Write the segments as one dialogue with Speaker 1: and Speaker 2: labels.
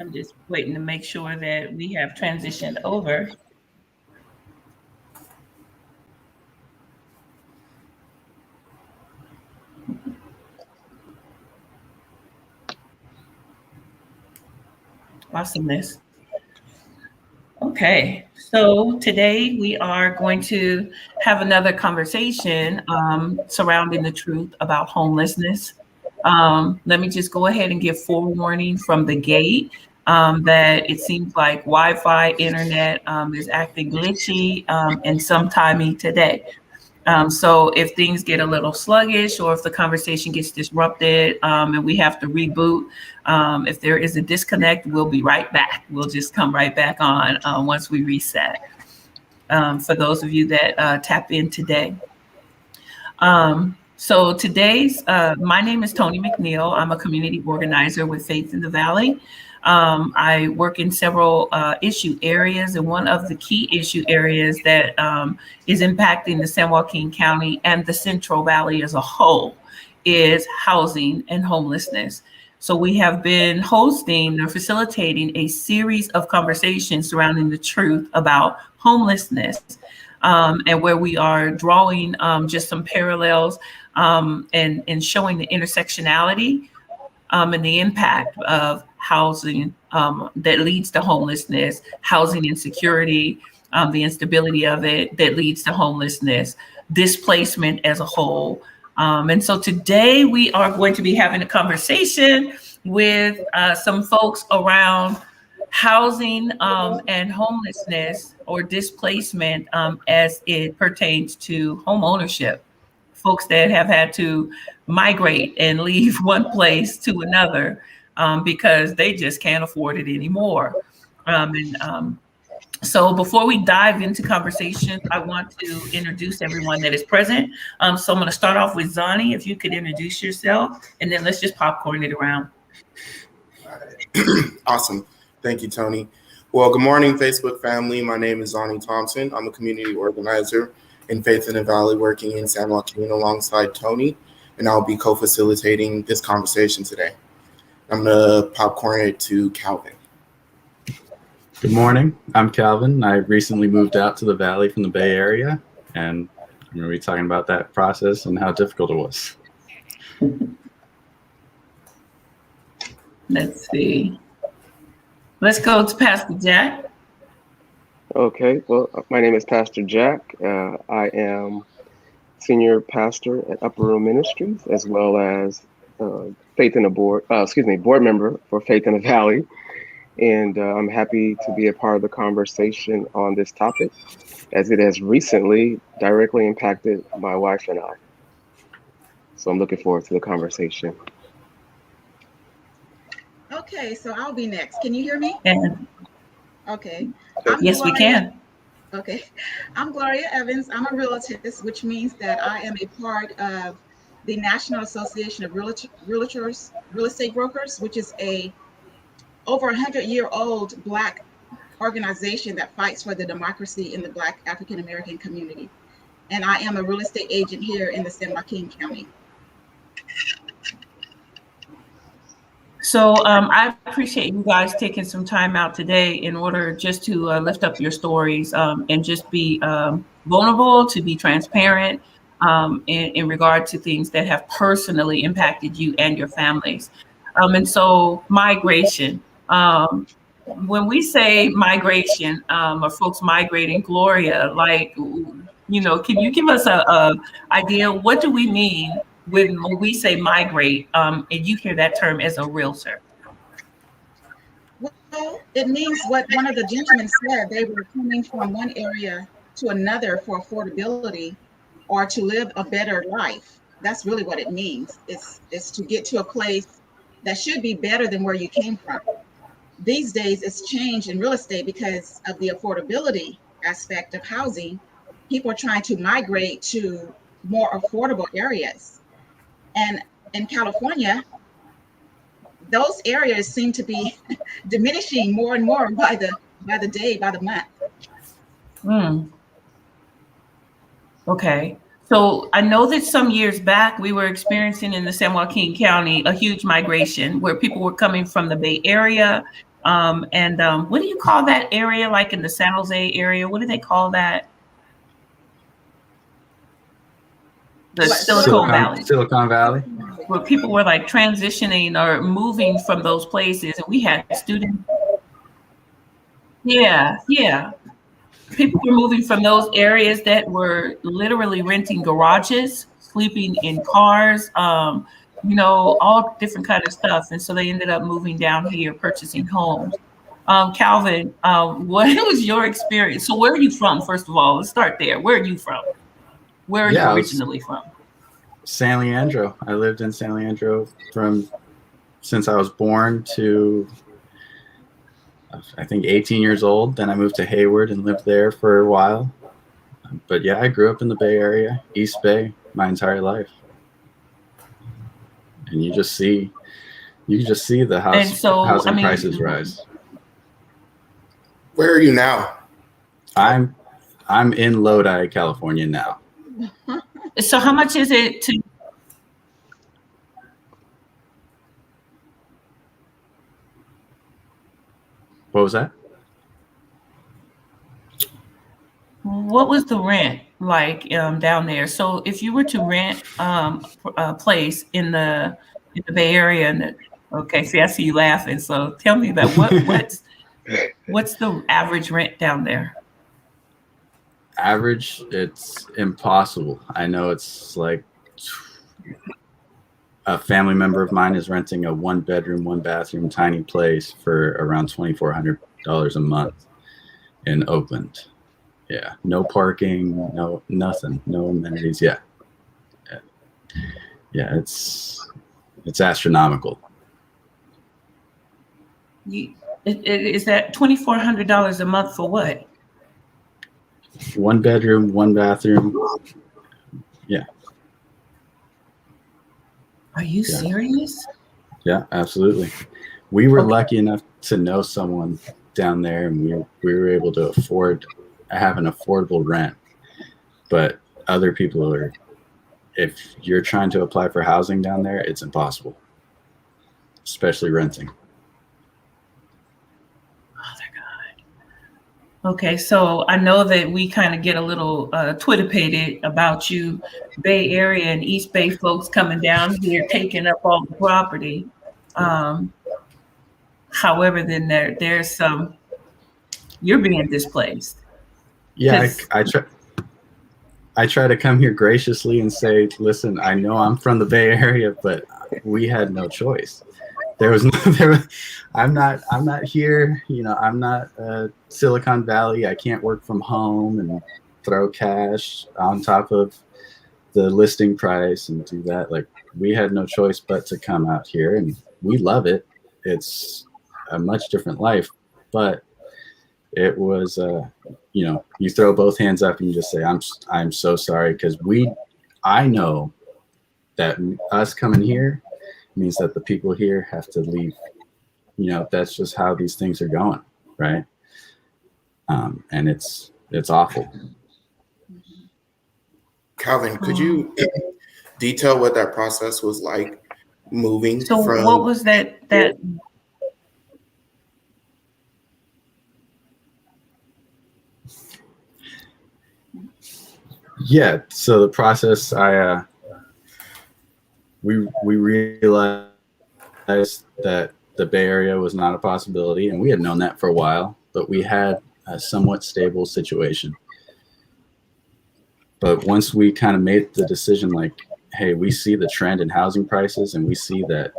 Speaker 1: I'm just waiting to make sure that we have transitioned over. Awesomeness. Okay, so today we are going to have another conversation surrounding the truth about homelessness. Let me just go ahead and give forewarning from the gate that it seems like Wi-Fi internet is acting glitchy and some timing today. So if things get a little sluggish or if the conversation gets disrupted and we have to reboot, if there is a disconnect, we'll be right back. We'll just come right back on once we reset. For those of you that tap in today. So today's, my name is Tony McNeil. I'm a community organizer with Faith in the Valley. I work in several issue areas, and one of the key issue areas that is impacting the San Joaquin County and the Central Valley as a whole is housing and homelessness. So we have been hosting or facilitating a series of conversations surrounding the truth about homelessness, and where we are drawing just some parallels and showing the intersectionality and the impact of housing that leads to homelessness, housing insecurity, the instability of it that leads to homelessness, displacement as a whole. And so today we are going to be having a conversation with some folks around housing and homelessness or displacement as it pertains to home ownership. Folks that have had to migrate and leave one place to another because they just can't afford it anymore. So before we dive into conversations, I want to introduce everyone that is present. So I'm going to start off with Zani, if you could introduce yourself, and then let's just popcorn it around.
Speaker 2: Awesome. Thank you, Tony. Well, good morning, Facebook family. My name is Zani Thompson. I'm a community organizer in Faith in the Valley, working in San Joaquin alongside Tony, and I'll be co-facilitating this conversation today. I'm going to popcorn it to Calvin.
Speaker 3: Good morning. I'm Calvin. I recently moved out to the Valley from the Bay Area, and I'm going to be talking about that process and how difficult it was.
Speaker 1: Let's see. Let's go to Pastor Jack.
Speaker 4: Okay, well, my name is Pastor Jack. I am senior pastor at Upper Room Ministries, as well as board member for Faith in the Valley. And I'm happy to be a part of the conversation on this topic, as it has recently directly impacted my wife and I. So I'm looking forward to the conversation.
Speaker 5: Okay, so I'll be next. Can you hear me?
Speaker 1: And
Speaker 5: okay.
Speaker 1: Yes, we can.
Speaker 5: Okay. I'm Gloria Evans. I'm a realtist, which means that I am a part of the National Association of Realtors, Real Estate Brokers, which is a over 100-year-old Black organization that fights for the democracy in the Black African American community. And I am a real estate agent here in the San Joaquin County.
Speaker 1: So I appreciate you guys taking some time out today in order just to lift up your stories and just be vulnerable, to be transparent in regard to things that have personally impacted you and your families. And so migration, when we say migration or folks migrating, Gloria, like, you know, can you give us a idea, what do we mean when we say migrate, and you hear that term as a realtor?
Speaker 5: Well, it means what one of the gentlemen said. They were coming from one area to another for affordability or to live a better life. That's really what it means. It's to get to a place that should be better than where you came from. These days, it's changed in real estate because of the affordability aspect of housing. People are trying to migrate to more affordable areas. And in California, those areas seem to be diminishing more and more by the day, by the month.
Speaker 1: Okay. So I know that some years back, we were experiencing in the San Joaquin County a huge migration where people were coming from the Bay Area What do you call that area, like in the San Jose area? What do they call that? The Silicon Valley.
Speaker 3: Silicon Valley.
Speaker 1: Where people were like transitioning or moving from those places, and we had students. Yeah, yeah. People were moving from those areas that were literally renting garages, sleeping in cars, all different kind of stuff. And so they ended up moving down here, purchasing homes. Calvin, what was your experience? So where are you from, first of all? Let's start there. Where are you from? Where are you originally from?
Speaker 3: San Leandro. I lived in San Leandro since I was born to, I think, 18 years old. Then I moved to Hayward and lived there for a while. But yeah, I grew up in the Bay Area, East Bay, my entire life. And you just see the housing prices rise.
Speaker 2: Where are you now?
Speaker 3: I'm in Lodi, California now.
Speaker 1: So how much is it to?
Speaker 3: What was that?
Speaker 1: What was the rent like down there? So if you were to rent a place in the Bay Area, okay, see, I see you laughing. So tell me about what's the average rent down there?
Speaker 3: Average, it's impossible. I know it's like a family member of mine is renting a 1-bedroom, 1-bathroom tiny place for around $2,400 a month in Oakland. Yeah, no parking, no nothing, no amenities. Yeah, it's astronomical.
Speaker 1: Is that $2,400 a month for what?
Speaker 3: 1-bedroom, 1-bathroom. Yeah.
Speaker 1: Are you serious?
Speaker 3: Yeah, absolutely. We were lucky enough to know someone down there, and we were able to have an affordable rent. But other people if you're trying to apply for housing down there, it's impossible, especially renting.
Speaker 1: Okay, so I know that we kind of get a little Twitter-pated about you, Bay Area and East Bay folks coming down here, taking up all the property. However, then there's some, you're being displaced.
Speaker 3: Yeah, I try to come here graciously and say, listen, I know I'm from the Bay Area, but we had no choice. I'm not here, I'm not Silicon Valley. I can't work from home and throw cash on top of the listing price and do that. Like, we had no choice but to come out here, and we love it. It's a much different life, but it was, you throw both hands up and you just say, I'm so sorry. Cause I know that us coming here means that the people here have to leave. That's just how these things are going, right? And it's awful.
Speaker 2: Calvin, could you detail what that process was like moving
Speaker 1: from? So what was that?
Speaker 3: Yeah. So the process, we realized that the Bay Area was not a possibility, and we had known that for a while, but we had a somewhat stable situation. But once we kind of made the decision, like, hey, we see the trend in housing prices, and we see that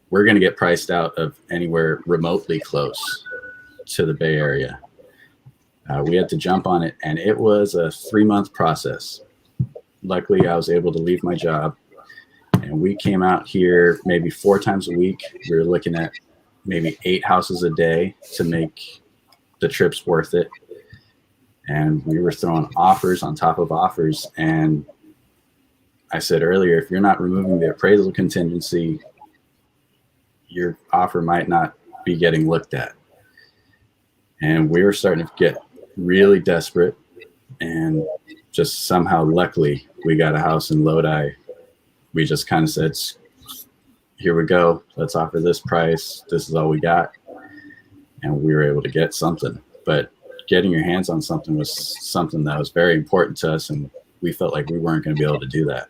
Speaker 3: we're going to get priced out of anywhere remotely close to the Bay Area. We had to jump on it, and it was a 3-month process. Luckily, I was able to leave my job. And we came out here maybe 4 times a week. We were looking at maybe 8 houses a day to make the trips worth it. And we were throwing offers on top of offers. And I said earlier, if you're not removing the appraisal contingency, your offer might not be getting looked at. And we were starting to get really desperate. And just somehow, luckily, we got a house in Lodi. We just kind of said, here we go. Let's offer this price. This is all we got. and we were able to get something. But getting your hands on something was something that was very important to us, and we felt like we weren't going to be able to do that.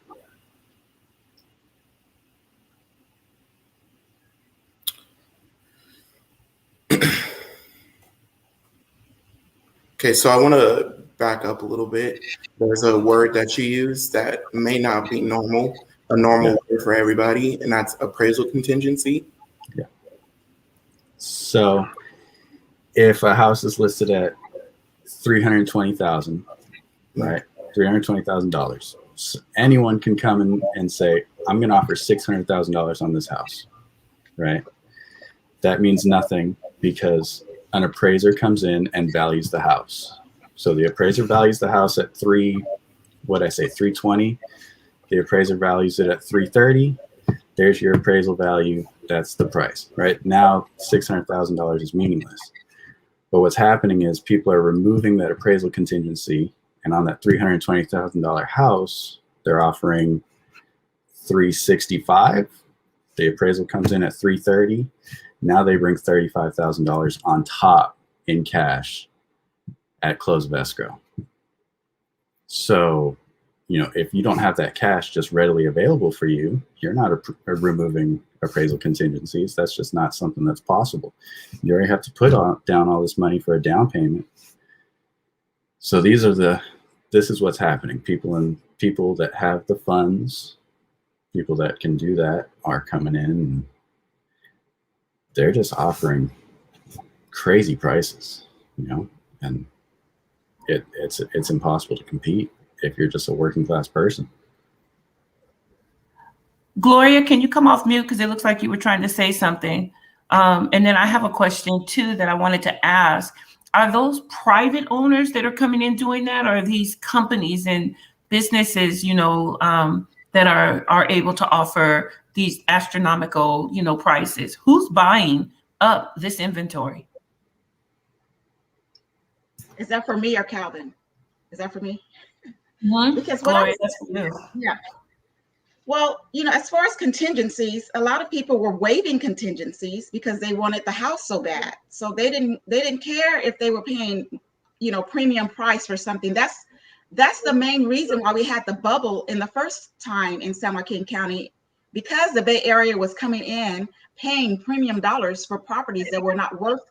Speaker 2: Okay, so I want to back up a little bit. There's a word that you use that may not be normal, a normal word for everybody, and that's appraisal contingency.
Speaker 3: Yeah. So if a house is listed at $320,000, right? $320,000. So anyone can come in and say, I'm going to offer $600,000 on this house, right? That means nothing because an appraiser comes in and values the house. So the appraiser values the house at 320. The appraiser values it at 330. There's your appraisal value. That's the price, right? Now $600,000 is meaningless. But what's happening is people are removing that appraisal contingency, and on that $320,000 house, they're offering $365. The appraisal comes in at $330. Now they bring $35,000 on top in cash at close of escrow. So, if you don't have that cash just readily available for you, you're not removing appraisal contingencies. That's just not something that's possible. You already have to put down all this money for a down payment. So this is what's happening. People that have the funds, people that can do that are coming in and they're just offering crazy prices, and it's impossible to compete if you're just a working class person.
Speaker 1: Gloria, can you come off mute? Because it looks like you were trying to say something. And then I have a question too that I wanted to ask. Are those private owners that are coming in doing that? Or are these companies and businesses, that are able to offer these astronomical, prices? Who's buying up this inventory?
Speaker 5: Is that for me or Calvin? Is that for me?
Speaker 1: Mm-hmm.
Speaker 5: Because
Speaker 1: Gloria, that's for you.
Speaker 5: Yeah. Well, as far as contingencies, a lot of people were waiving contingencies because they wanted the house so bad. So they didn't care if they were paying, premium price for something. That's the main reason why we had the bubble in the first time in San Joaquin County, because the Bay Area was coming in paying premium dollars for properties that were not worth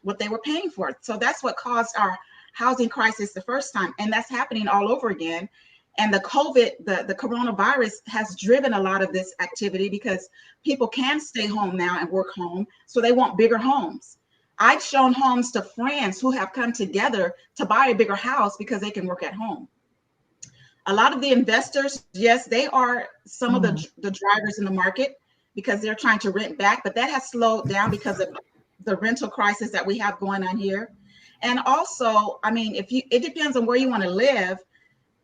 Speaker 5: what they were paying for. So that's what caused our housing crisis the first time. And that's happening all over again. And the COVID, the coronavirus has driven a lot of this activity because people can stay home now and work home. So they want bigger homes. I've shown homes to friends who have come together to buy a bigger house because they can work at home. A lot of the investors, yes, they are some of the drivers in the market because they're trying to rent back, but that has slowed down because of the rental crisis that we have going on here. And also, it depends on where you want to live.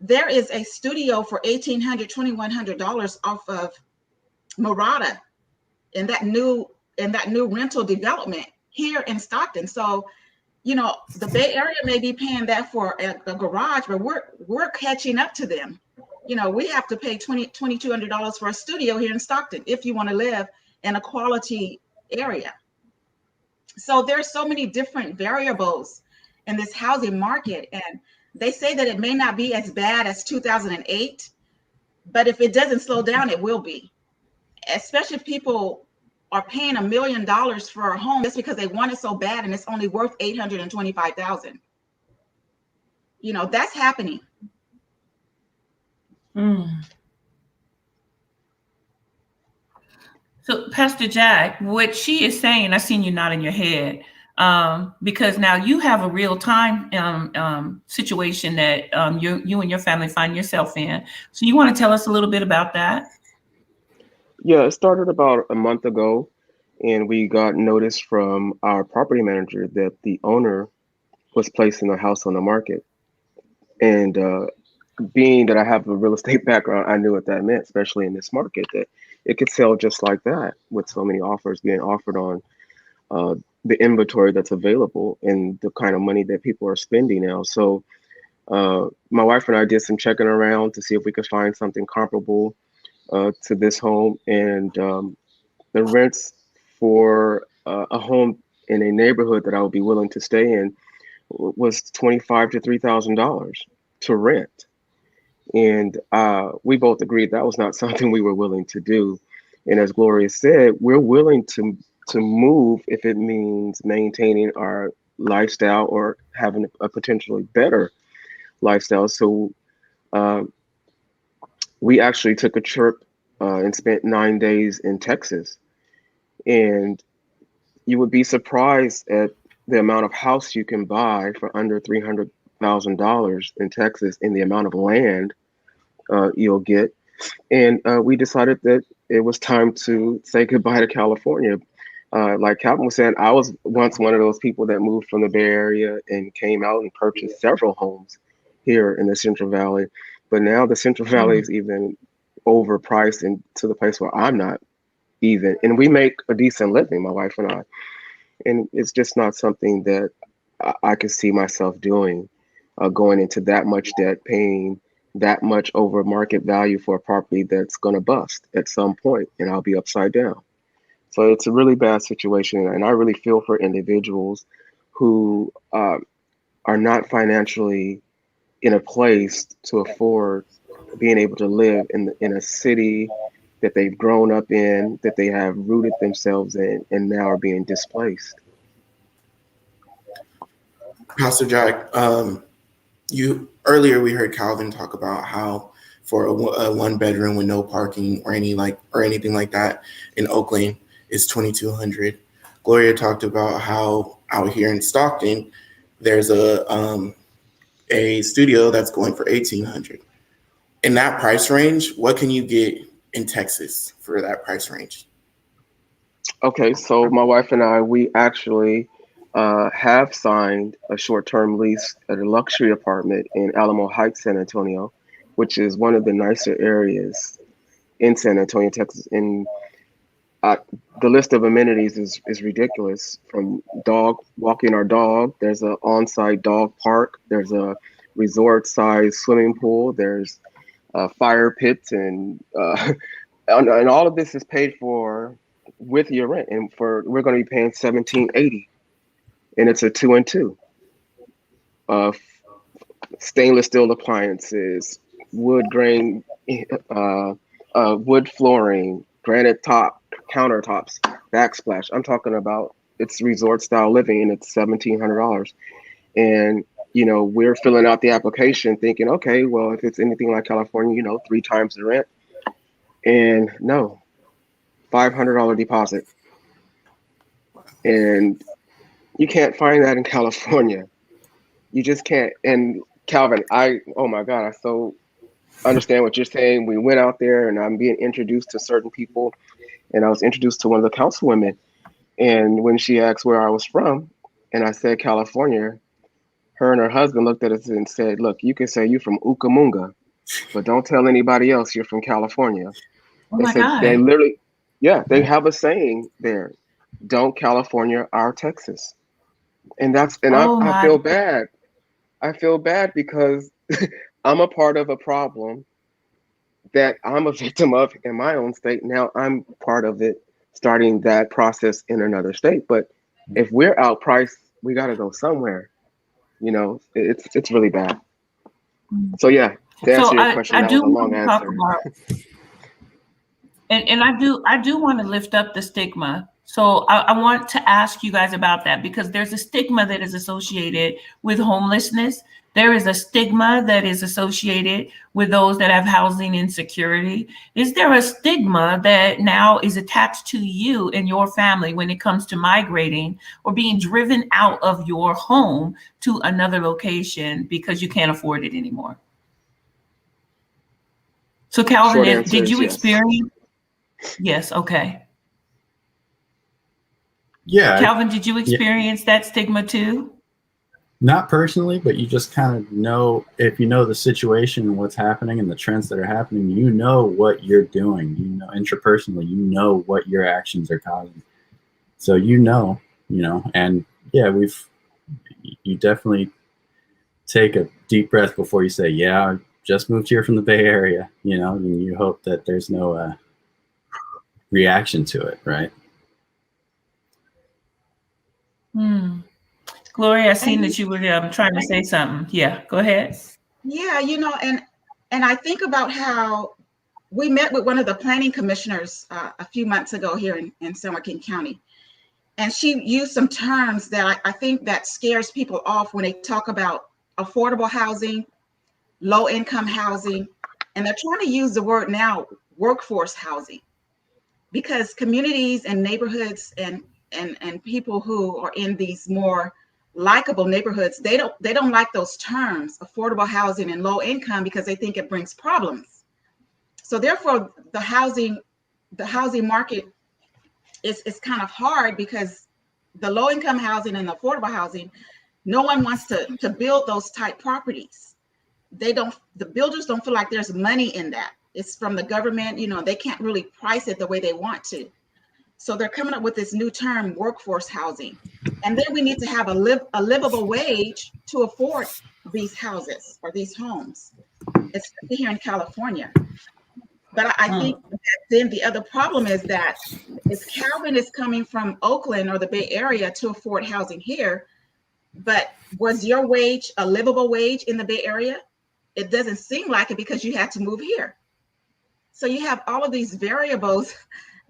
Speaker 5: There is a studio for $1,800, $2,100 off of Murata in that new rental development here in Stockton. So, the Bay Area may be paying that for a garage, but we're catching up to them. We have to pay $2,200 for a studio here in Stockton if you want to live in a quality area. So there's so many different variables in this housing market, and they say that it may not be as bad as 2008, but if it doesn't slow down, it will be. Especially if people are paying $1 million for a home just because they want it so bad and it's only worth $825,000. That's happening.
Speaker 1: So, Pastor Jack, what she is saying, I seen you nodding your head, because now you have a real time situation that you and your family find yourself in. So you want to tell us a little bit about that?
Speaker 4: Yeah, it started about a month ago, and we got notice from our property manager that the owner was placing a house on the market. And being that I have a real estate background, I knew what that meant, especially in this market, that it could sell just like that with so many offers being offered on the inventory that's available and the kind of money that people are spending now. So my wife and I did some checking around to see if we could find something comparable to this home. And the rents for a home in a neighborhood that I would be willing to stay in was $25 to $3,000 to rent. And we both agreed that was not something we were willing to do. And as Gloria said, we're willing to move if it means maintaining our lifestyle or having a potentially better lifestyle. So we actually took a trip and spent 9 days in Texas. And you would be surprised at the amount of house you can buy for under $300,000 in Texas, and the amount of land you'll get. And we decided that it was time to say goodbye to California. Like Calvin was saying, I was once one of those people that moved from the Bay Area and came out and purchased several homes here in the Central Valley. But now the Central Valley is even overpriced and to the place where I'm not even. And we make a decent living, my wife and I. And it's just not something that I could see myself doing, going into that much debt, paying that much over market value for a property that's going to bust at some point, and I'll be upside down. So it's a really bad situation, and I really feel for individuals who are not financially in a place to afford being able to live in a city that they've grown up in, that they have rooted themselves in, and now are being displaced.
Speaker 2: Pastor Jack, you earlier we heard Calvin talk about how for a one bedroom with no parking or anything like that in Oakland is $2,200. Gloria talked about how out here in Stockton there's a studio that's going for $1,800. In that price range, what can you get in Texas for that price range?
Speaker 4: Okay, so my wife and I, we actually have signed a short-term lease at a luxury apartment in Alamo Heights, San Antonio, which is one of the nicer areas in San Antonio, Texas. And the list of amenities is ridiculous. From walking our dog, there's an on-site dog park, there's a resort-sized swimming pool, there's fire pits, and all of this is paid for with your rent. And we're going to be paying $1,780, and it's a 2-and-2. Stainless steel appliances, wood grain, wood flooring, granite countertops, backsplash. I'm talking about, it's resort style living, and it's $1,700. And we're filling out the application thinking, okay, well, if it's anything like California, 3 times the rent. And no, $500 deposit. And you can't find that in California. You just can't. And Calvin, oh my God, I so understand what you're saying. We went out there and I'm being introduced to certain people, and I was introduced to one of the councilwomen. And when she asked where I was from, and I said California, her and her husband looked at us and said, look, you can say you're from Ucamunga, but don't tell anybody else you're from California.
Speaker 1: Oh my God.
Speaker 4: They literally, they have a saying there, don't California our Texas. And I feel bad. I feel bad because I'm a part of a problem that I'm a victim of in my own state. Now I'm part of it, starting that process in another state. But if we're outpriced, we got to go somewhere. It's really bad. So to answer your question, that was a long answer.
Speaker 1: And I do want to lift up the stigma. So I want to ask you guys about that, because there's a stigma that is associated with homelessness. There is a stigma that is associated with those that have housing insecurity. Is there a stigma that now is attached to you and your family when it comes to migrating or being driven out of your home to another location because you can't afford it anymore? So Calvin, did you experience? Yes. Okay.
Speaker 3: Yeah.
Speaker 1: Calvin, did you experience that stigma too?
Speaker 3: Not personally, but you just kind of know, if you know the situation and what's happening and the trends that are happening, you know what you're doing. Intrapersonally, you know what your actions are causing. So and you definitely take a deep breath before you say, yeah, I just moved here from the Bay Area, and you hope that there's no reaction to it, right?
Speaker 1: Hmm. Gloria, I seen
Speaker 5: And
Speaker 1: that you were trying to say something. Yeah, go ahead.
Speaker 5: yeah, and I think about how we met with one of the planning commissioners a few months ago here in San Joaquin County. And she used some terms that I think that scares people off when they talk about affordable housing, low income housing, and they're trying to use the word now workforce housing, because communities and neighborhoods and people who are in these more likable neighborhoods, they don't like those terms, affordable housing and low income, because they think it brings problems. So therefore the housing market is kind of hard, because the low income housing and the affordable housing, no one wants to build those type properties. The builders don't feel like there's money in that. It's from the government, they can't really price it the way they want to. So they're coming up with this new term, workforce housing. And then we need to have a livable wage to afford these houses or these homes, especially here in California. But I think that then the other problem is that if Calvin is coming from Oakland or the Bay Area to afford housing here, but was your wage a livable wage in the Bay Area? It doesn't seem like it, because you had to move here. So you have all of these variables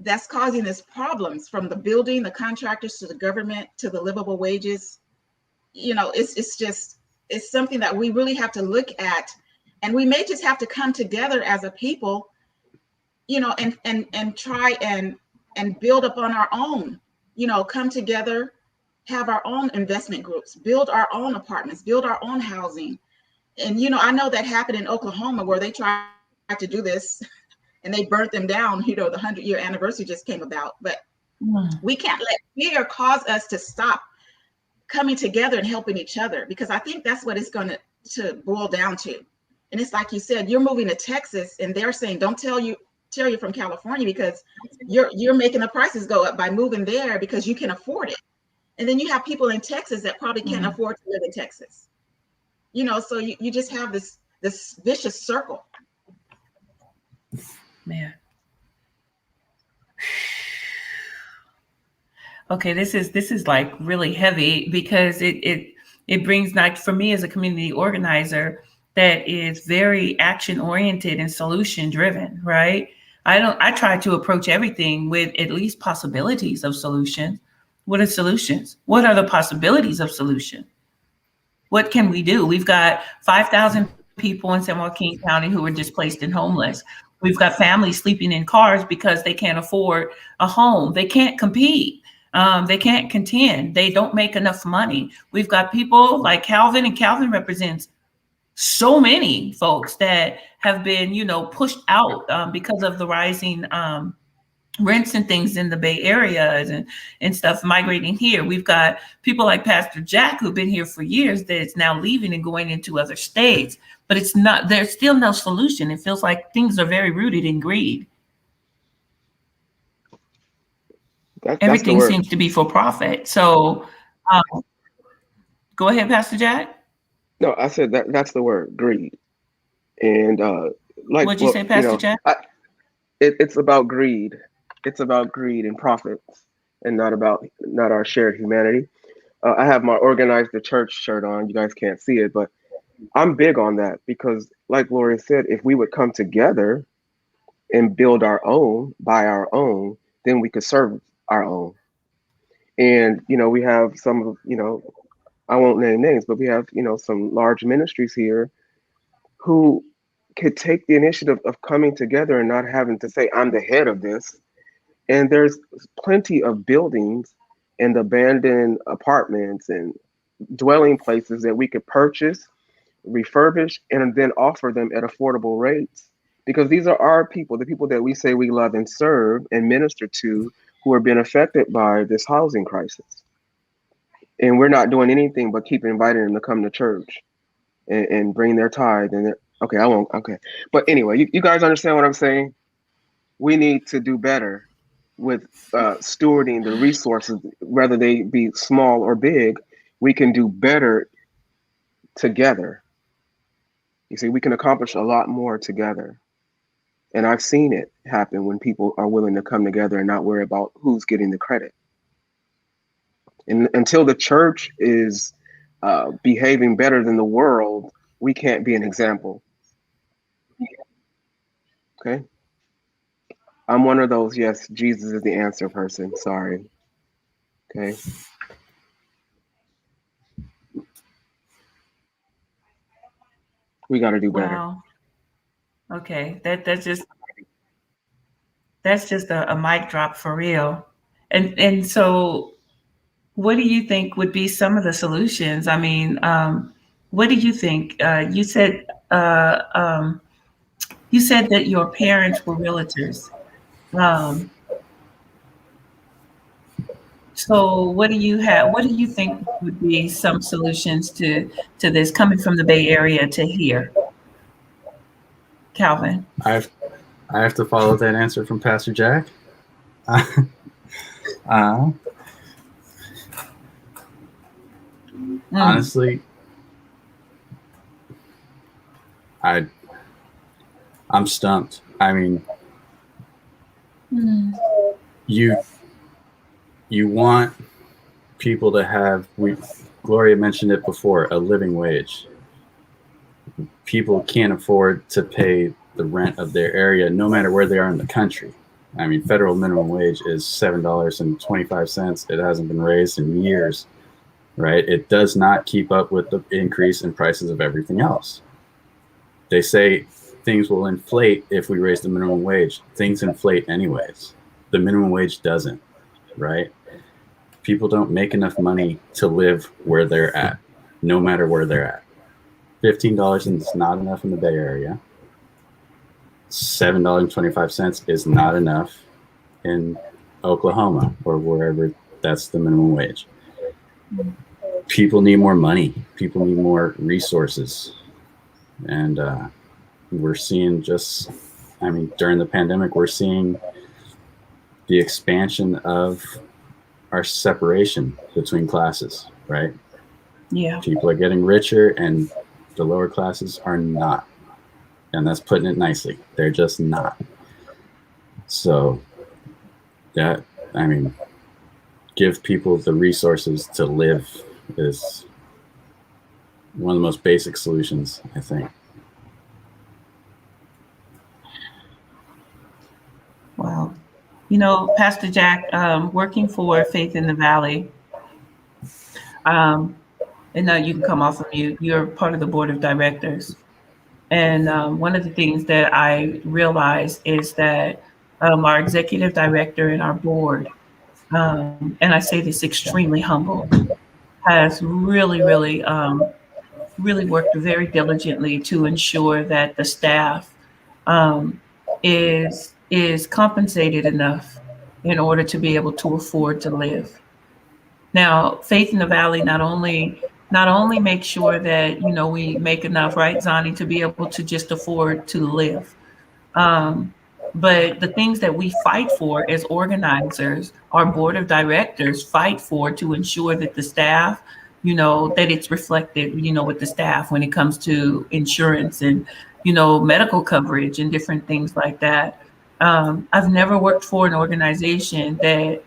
Speaker 5: that's causing these problems, from the building, the contractors, to the government, to the livable wages. It's something that we really have to look at, and we may just have to come together as a people, and try and build upon our own, come together, have our own investment groups, build our own apartments, build our own housing. And I know that happened in Oklahoma, where they tried to do this and they burnt them down. The 100-year anniversary just came about. But we can't let fear cause us to stop coming together and helping each other, because I think that's what it's going to boil down to. And it's like you said, you're moving to Texas and they're saying, don't tell you from California, because you're making the prices go up by moving there because you can afford it. And then you have people in Texas that probably can't afford to live in Texas. So you just have this vicious circle.
Speaker 1: Man. Okay, this is like really heavy, because it brings, like, for me as a community organizer that is very action oriented and solution driven, right? I try to approach everything with at least possibilities of solutions. What are solutions? What are the possibilities of solution? What can we do? We've got 5,000 people in San Joaquin County who are displaced and homeless. We've got families sleeping in cars because they can't afford a home. They can't compete. They can't contend. They don't make enough money. We've got people like Calvin, and Calvin represents so many folks that have been, pushed out because of the rising rents and things in the Bay Area and stuff migrating here. We've got people like Pastor Jack, who've been here for years, that's now leaving and going into other states. But there's still no solution. It feels like things are very rooted in greed. Everything seems to be for profit. So go ahead, Pastor Jack.
Speaker 4: No, I said that's the word, greed. And
Speaker 1: what'd you say, Pastor Jack?
Speaker 4: It's about greed. It's about greed and profits, and not our shared humanity. I have my Organize the Church shirt on. You guys can't see it, but I'm big on that, because, like Gloria said, if we would come together and build our own, buy our own, then we could serve our own. And we have some of, I won't name names, but we have some large ministries here who could take the initiative of coming together and not having to say, I'm the head of this. And there's plenty of buildings and abandoned apartments and dwelling places that we could purchase, refurbish, and then offer them at affordable rates. Because these are our people, the people that we say we love and serve and minister to, who are being affected by this housing crisis. And we're not doing anything but keep inviting them to come to church and bring their tithe. And okay, I won't. Okay. But anyway, you guys understand what I'm saying? We need to do better with stewarding the resources, whether they be small or big. We can do better together. You see, we can accomplish a lot more together. And I've seen it happen when people are willing to come together and not worry about who's getting the credit. And until the church is behaving better than the world, we can't be an example. Okay. I'm one of those, yes, Jesus is the answer person. Sorry. Okay. We got to do better.
Speaker 1: Wow. Okay. That's just a mic drop for real. And so what do you think would be some of the solutions? I mean, what do you think? You said that your parents were realtors. Um, so what do you have? What do you think would be some solutions to this coming from the Bay Area to here, Calvin?
Speaker 3: I have to follow that answer from Pastor Jack. Honestly, I'm stumped. I mean, you want people to have, Gloria mentioned it before, a living wage. People can't afford to pay the rent of their area no matter where they are in the country. I mean, federal minimum wage is $7.25. It hasn't been raised in years, right? It does not keep up with the increase in prices of everything else. They say things will inflate if we raise the minimum wage. Things inflate anyways. The minimum wage doesn't, right? People don't make enough money to live where they're at, no matter where they're at. $15 is not enough in the Bay Area. $7.25 is not enough in Oklahoma or wherever that's the minimum wage. People need more money. People need more resources. And we're seeing during the pandemic, we're seeing the expansion of our separation between classes, right?
Speaker 1: Yeah.
Speaker 3: People are getting richer and the lower classes are not. And that's putting it nicely. They're just not. So give people the resources to live is one of the most basic solutions, I think.
Speaker 1: Wow. Pastor Jack, working for Faith in the Valley, and now you can come off of mute. You're part of the board of directors. And one of the things that I realized is that our executive director and our board, and I say this extremely humble, has really, really, really worked very diligently to ensure that the staff is compensated enough in order to be able to afford to live. Now, Faith in the Valley not only make sure that we make enough, right, Zani, to be able to just afford to live, but the things that we fight for as organizers, our board of directors fight for to ensure that the staff, that it's reflected, with the staff when it comes to insurance and medical coverage and different things like that. I've never worked for an organization that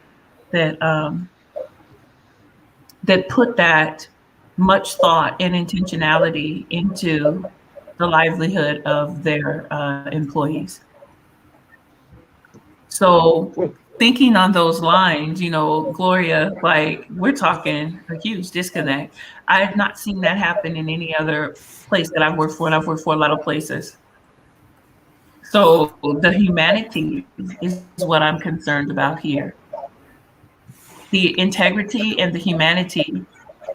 Speaker 1: put that much thought and intentionality into the livelihood of their employees. So thinking on those lines, Gloria, like, we're talking a huge disconnect. I have not seen that happen in any other place that I've worked for, and I've worked for a lot of places. So the humanity is what I'm concerned about here. The integrity and the humanity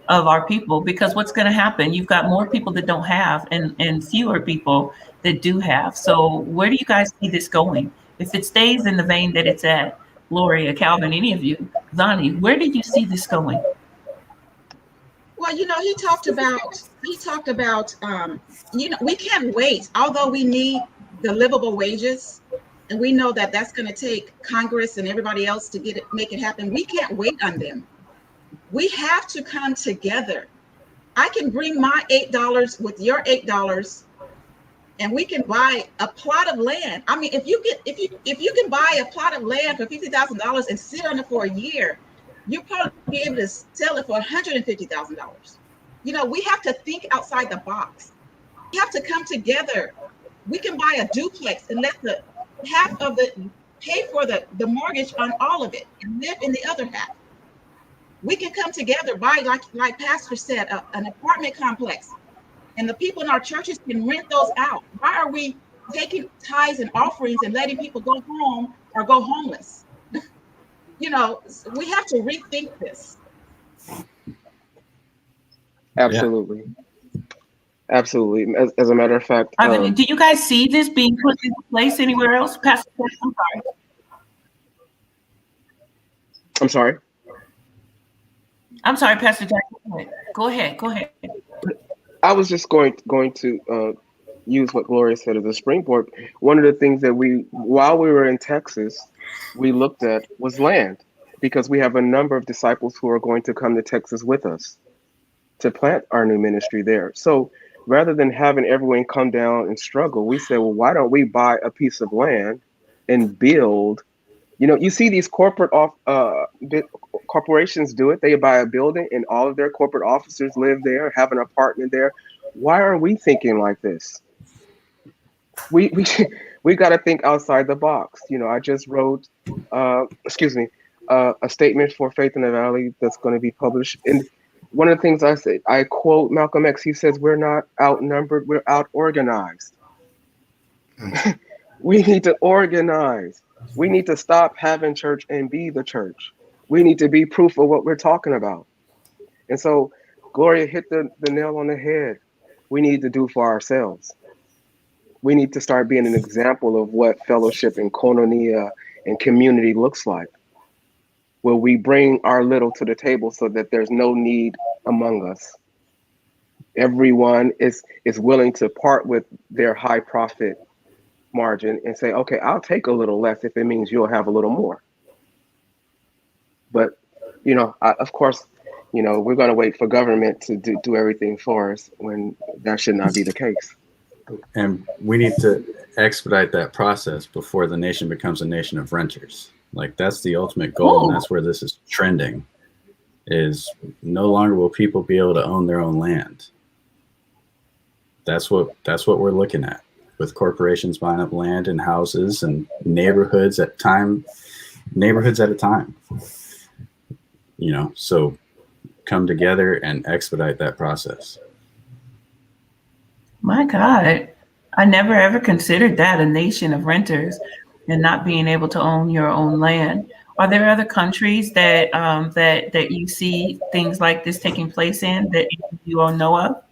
Speaker 1: of our people, because what's going to happen? You've got more people that don't have and fewer people that do have. So where do you guys see this going? If it stays in the vein that it's at, Gloria, Calvin, any of you, Zani, where do you see this going?
Speaker 5: Well, he talked about, we can't wait, although we need the livable wages. And we know that that's going to take Congress and everybody else to make it happen. We can't wait on them. We have to come together. I can bring my $8 with your $8, and we can buy a plot of land. I mean, if you can buy a plot of land for $50,000 and sit on it for a year, you'll probably be able to sell it for $150,000. We have to think outside the box. We have to come together. We can buy a duplex and let the half of the pay for the mortgage on all of it and live in the other half. We can come together, buy, like Pastor said, an apartment complex, and the people in our churches can rent those out. Why are we taking tithes and offerings and letting people go home or go homeless? We have to rethink this.
Speaker 4: Absolutely. Absolutely. As a matter of fact,
Speaker 1: do you guys see this being put into place anywhere else? Pastor,
Speaker 4: I'm sorry.
Speaker 1: I'm sorry, Pastor Jack. Go ahead.
Speaker 4: I was just going to use what Gloria said as a springboard. One of the things that while we were in Texas, we looked at was land, because we have a number of disciples who are going to come to Texas with us to plant our new ministry there. So rather than having everyone come down and struggle, we said, well, why don't we buy a piece of land and build? You see these corporations do it. They buy a building and all of their corporate officers live there, have an apartment there. Why are we thinking like this? We got to think outside the box. I just wrote, a statement for Faith in the Valley that's going to be published. And one of the things I say, I quote Malcolm X. He says, "We're not outnumbered, we're out organized." We need to organize. We need to stop having church and be the church. We need to be proof of what we're talking about. And so Gloria hit the nail on the head. We need to do for ourselves. We need to start being an example of what fellowship and koinonia and community looks like, where we bring our little to the table so that there's no need among us. Everyone is willing to part with their high profit margin and say, okay, I'll take a little less if it means you'll have a little more. But, of course, we're going to wait for government to do everything for us when that should not be the case.
Speaker 3: And we need to expedite that process before the nation becomes a nation of renters. Like, that's the ultimate goal. And that's where this is trending, is no longer will people be able to own their own land. That's what we're looking at, with corporations buying up land and houses and neighborhoods at a time. So come together and expedite that process.
Speaker 1: My God, I never ever considered that, a nation of renters and not being able to own your own land. Are there other countries that that you see things like this taking place in that you all know of?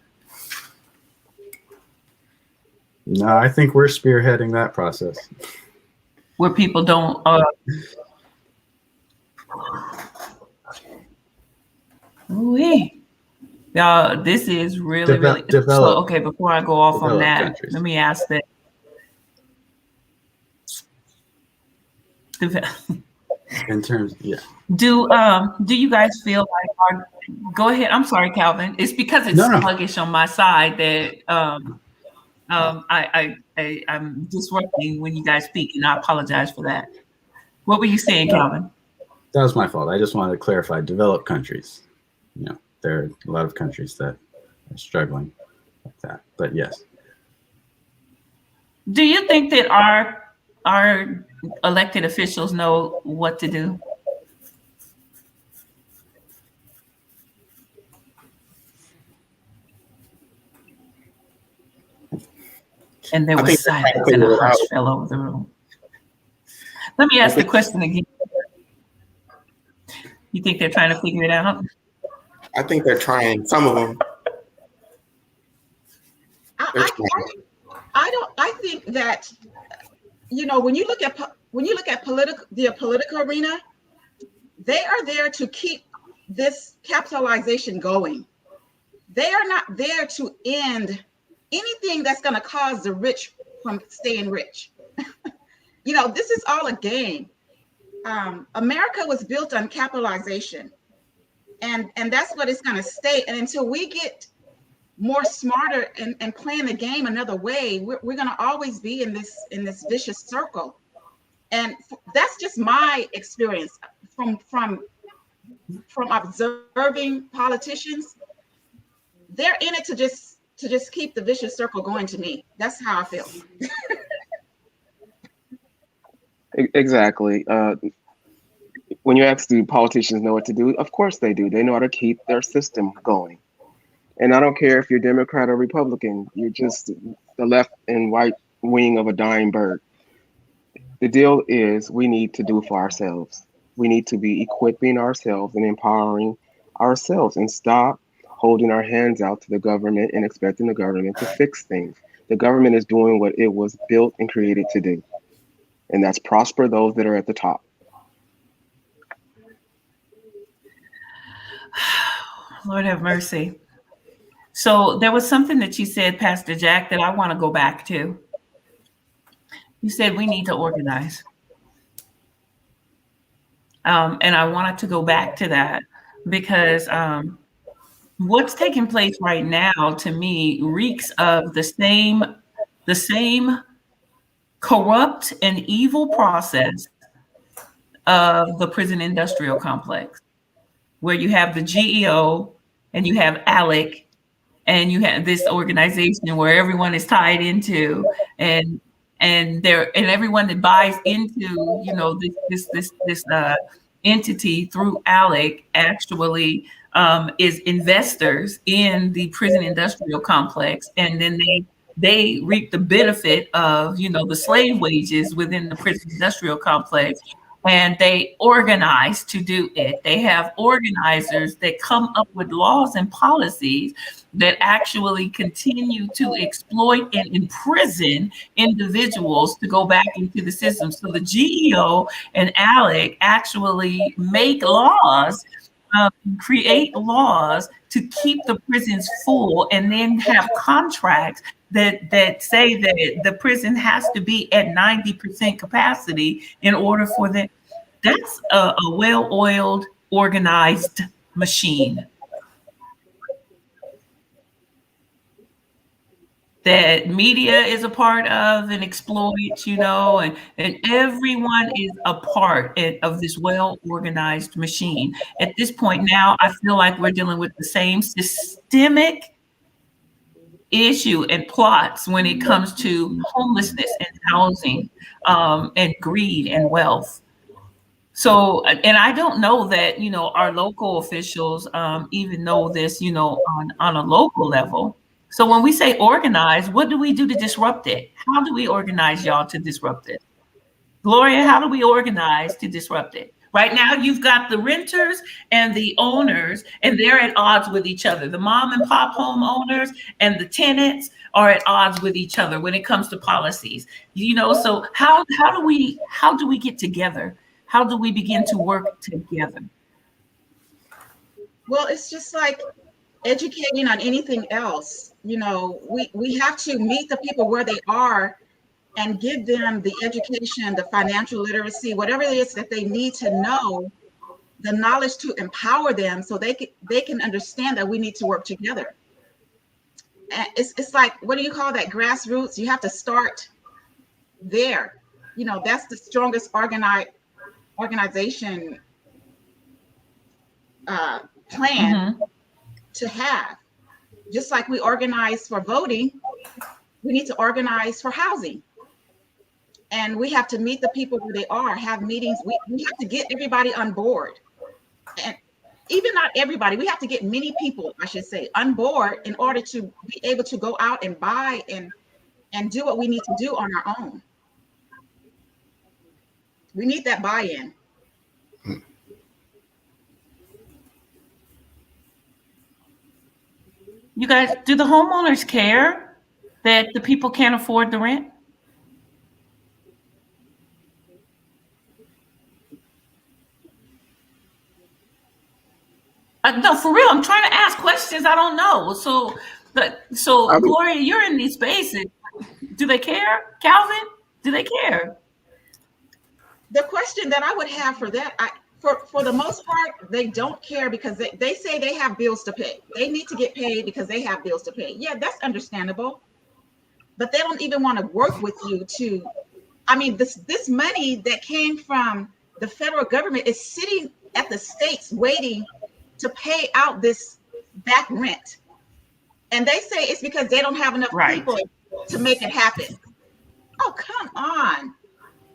Speaker 3: No, I think we're spearheading that process.
Speaker 1: Where people don't. Y'all, this is really, really slow. Okay, before I go off on that, countries. Let me ask that.
Speaker 3: In terms, yeah.
Speaker 1: Do you guys feel like go ahead? I'm sorry, Calvin. It's because it's sluggish on my side that I'm disrupting when you guys speak, and I apologize for that. What were you saying, Calvin?
Speaker 3: That was my fault. I just wanted to clarify. Developed countries, there are a lot of countries that are struggling like that. But yes.
Speaker 1: Do you think that our elected officials know what to do? And there was silence and a hush fell over the room. Let me ask the question again. You think they're trying to figure it out?
Speaker 2: I think they're trying. Some of them.
Speaker 5: I think that when you look at the political arena, they are there to keep this capitalization going. They are not there to end anything that's going to cause the rich from staying rich. This is all a game. America was built on capitalization, and that's what it's going to stay. And until we get more smarter and playing the game another way, we're going to always be in this vicious circle. And that's just my experience from from observing politicians, they're in it to just keep the vicious circle going. To me, that's how I feel.
Speaker 4: Exactly. When you ask, do politicians know what to do? Of course they do. They know how to keep their system going. And I don't care if you're Democrat or Republican, you're just the left and right wing of a dying bird. The deal is we need to do for ourselves. We need to be equipping ourselves and empowering ourselves and stop holding our hands out to the government and expecting the government to fix things. The government is doing what it was built and created to do, and that's prosper those that are at the top.
Speaker 1: Lord have mercy. So there was something that you said, Pastor Jack, that I want to go back to. You said we need to organize. And I wanted to go back to that because what's taking place right now to me reeks of the same corrupt and evil process of the prison industrial complex, where you have the GEO and you have ALEC and you have this organization where everyone is tied into and everyone that buys into this entity through ALEC actually is investors in the prison industrial complex, and then they reap the benefit of the slave wages within the prison industrial complex, and they organize to do it. They have organizers that come up with laws and policies that actually continue to exploit and imprison individuals to go back into the system. So the GEO and ALEC actually make laws, create laws to keep the prisons full, and then have contracts that say that the prison has to be at 90% capacity in order for them. That's a well-oiled, organized machine that media is a part of and exploits, and everyone is a part of this well-organized machine. At this point now, I feel like we're dealing with the same systemic issue and plots when it comes to homelessness and housing, and greed and wealth. So, and I don't know that, our local officials even know this, on a local level. So when we say organize, what do we do to disrupt it? How do we organize, y'all, to disrupt it? Gloria, how do we organize to disrupt it? Right now, you've got the renters and the owners, and they're at odds with each other. The mom and pop homeowners and the tenants are at odds with each other when it comes to policies. So how do we get together? How do we begin to work together?
Speaker 5: Well, it's just like educating on anything else. We have to meet the people where they are and give them the education, the financial literacy, whatever it is that they need to know, the knowledge to empower them so they can understand that we need to work together. And it's like, what do you call that? Grassroots. You have to start there. That's the strongest organization plan to have. Just like we organize for voting, we need to organize for housing. And we have to meet the people where they are, have meetings. We have to get everybody on board. And even not everybody, we have to get many people, I should say, on board in order to be able to go out and buy and do what we need to do on our own. We need that buy-in.
Speaker 1: You guys, do the homeowners care that the people can't afford the rent? No, for real. I'm trying to ask questions. I don't know. So Gloria, you're in these spaces. Do they care? Calvin, do they care?
Speaker 5: The question that I would have for that, for the most part, they don't care because they say they have bills to pay. They need to get paid because they have bills to pay. Yeah, that's understandable. But they don't even want to work with you this money that came from the federal government is sitting at the states waiting to pay out this back rent. And they say it's because they don't have enough
Speaker 1: Right.
Speaker 5: people to make it happen. Oh, come on.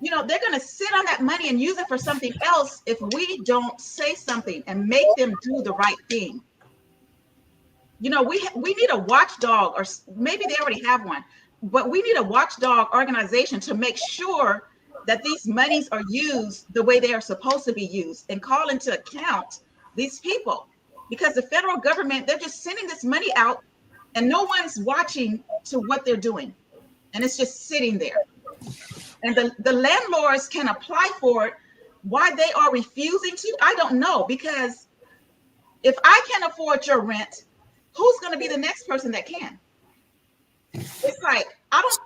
Speaker 5: You know, they're going to sit on that money and use it for something else if we don't say something and make them do the right thing. You know, we need a watchdog, or maybe they already have one, but we need a watchdog organization to make sure that these monies are used the way they are supposed to be used, and call into account these people, because the federal government, they're just sending this money out and no one's watching to what they're doing. And it's just sitting there. And the landlords can apply for it. Why they are refusing to, I don't know, because if I can't afford your rent, who's going to be the next person that can? It's like,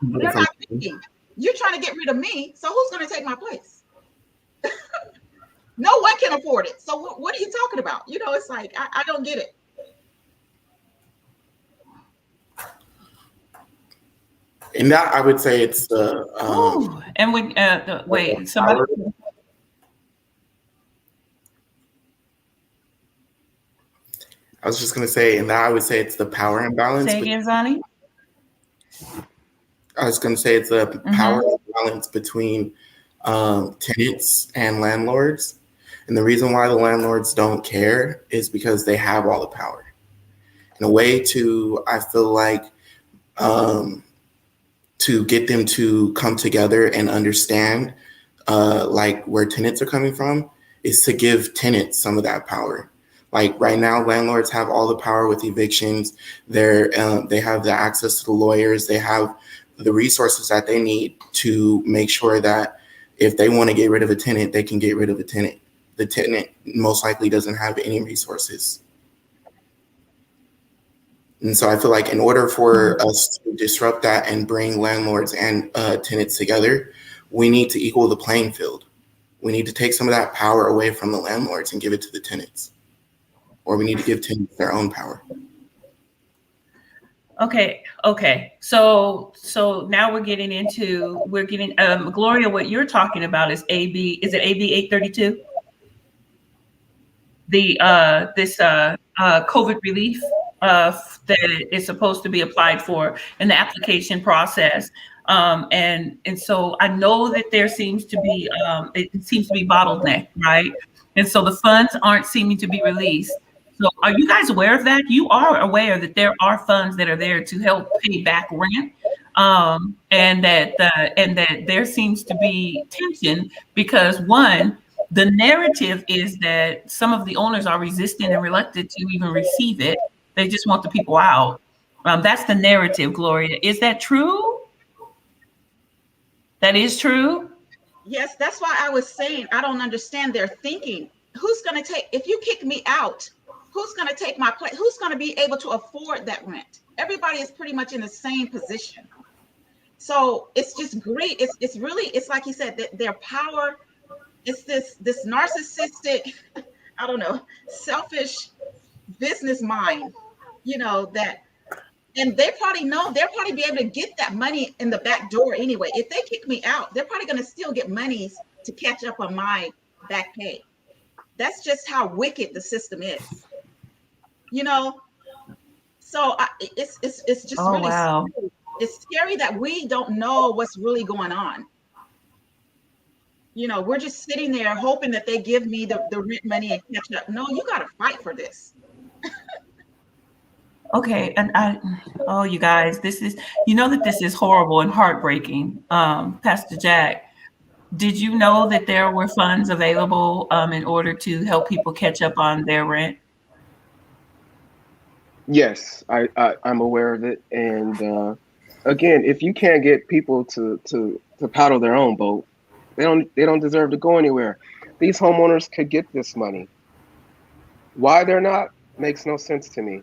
Speaker 5: they're not thinking. You're trying to get rid of me, so who's going to take my place? No one can afford it. So what are you talking about? You know, it's like, I don't get it.
Speaker 2: And that, I would say, it's the
Speaker 1: and when wait, somebody.
Speaker 2: I was just going to say, and that I would say it's the power imbalance.
Speaker 1: Say again, Zani?
Speaker 2: I was going to say it's the power imbalance between tenants and landlords. And the reason why the landlords don't care is because they have all the power. In a way to, I feel like, to get them to come together and understand like where tenants are coming from is to give tenants some of that power. Like right now, landlords have all the power with evictions. They have the access to the lawyers. They have the resources that they need to make sure that if they want to get rid of a tenant, they can get rid of a tenant. The tenant most likely doesn't have any resources. And so I feel like in order for us to disrupt that and bring landlords and tenants together, we need to equal the playing field. We need to take some of that power away from the landlords and give it to the tenants. Or we need to give tenants their own power.
Speaker 1: Okay. So now we're getting Gloria, what you're talking about is AB 832? The this COVID relief that is supposed to be applied for in the application process. And so I know that there seems to be it seems to be bottleneck, right? And so the funds aren't seeming to be released. So are you guys aware of that? You are aware that there are funds that are there to help pay back rent, and that there seems to be tension because one, the narrative is that some of the owners are resistant and reluctant to even receive it. They just want the people out. That's the narrative, Gloria. Is that true? That is true?
Speaker 5: Yes, that's why I was saying I don't understand their thinking. Who's going to take, if you kick me out, who's going to take my place? Who's going to be able to afford that rent? Everybody is pretty much in the same position. So it's just great. It's really, it's like you said, that their power, it's this narcissistic, I don't know, selfish business mind, you know, that, and they probably know they'll probably be able to get that money in the back door anyway. If they kick me out, they're probably going to still get monies to catch up on my back pay. That's just how wicked the system is, you know. So it's just really
Speaker 1: wow.
Speaker 5: scary. It's scary that we don't know what's really going on. You know, we're just sitting there hoping that they give me the rent money and catch up. No, you got to fight for this.
Speaker 1: Okay, and you guys, this is, you know that this is horrible and heartbreaking. Pastor Jack, did you know that there were funds available in order to help people catch up on their rent?
Speaker 4: Yes, I'm aware of it. And again, if you can't get people to paddle their own boat, they don't deserve to go anywhere. These homeowners could get this money. Why they're not makes no sense to me.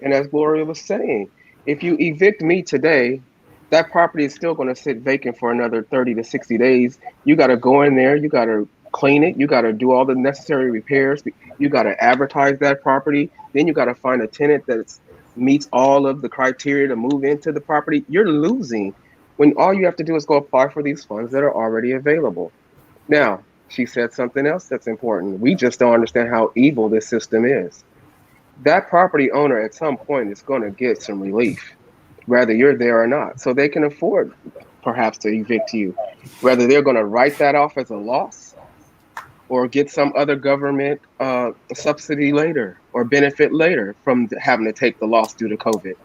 Speaker 4: And as Gloria was saying, if you evict me today, that property is still going to sit vacant for another 30 to 60 days. You got to go in there, you got to clean it, you got to do all the necessary repairs, you got to advertise that property, then you got to find a tenant that meets all of the criteria to move into the property. You're losing when all you have to do is go apply for these funds that are already available. Now, She said something else that's important. We just don't understand how evil this system is. That property owner at some point is going to get some relief, whether you're there or not. So they can afford perhaps to evict you, whether they're going to write that off as a loss or get some other government subsidy later or benefit later from having to take the loss due to COVID.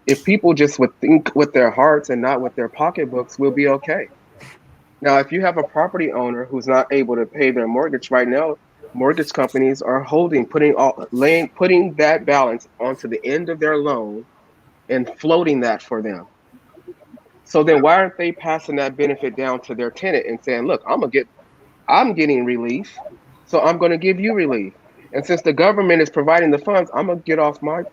Speaker 4: If people just would think with their hearts and not with their pocketbooks, we'll be okay. Now, if you have a property owner who's not able to pay their mortgage right now, mortgage companies are putting that balance onto the end of their loan and floating that for them. So then why aren't they passing that benefit down to their tenant and saying, look, I'm getting relief, so I'm going to give you relief. And since the government is providing the funds, I'm going to get off my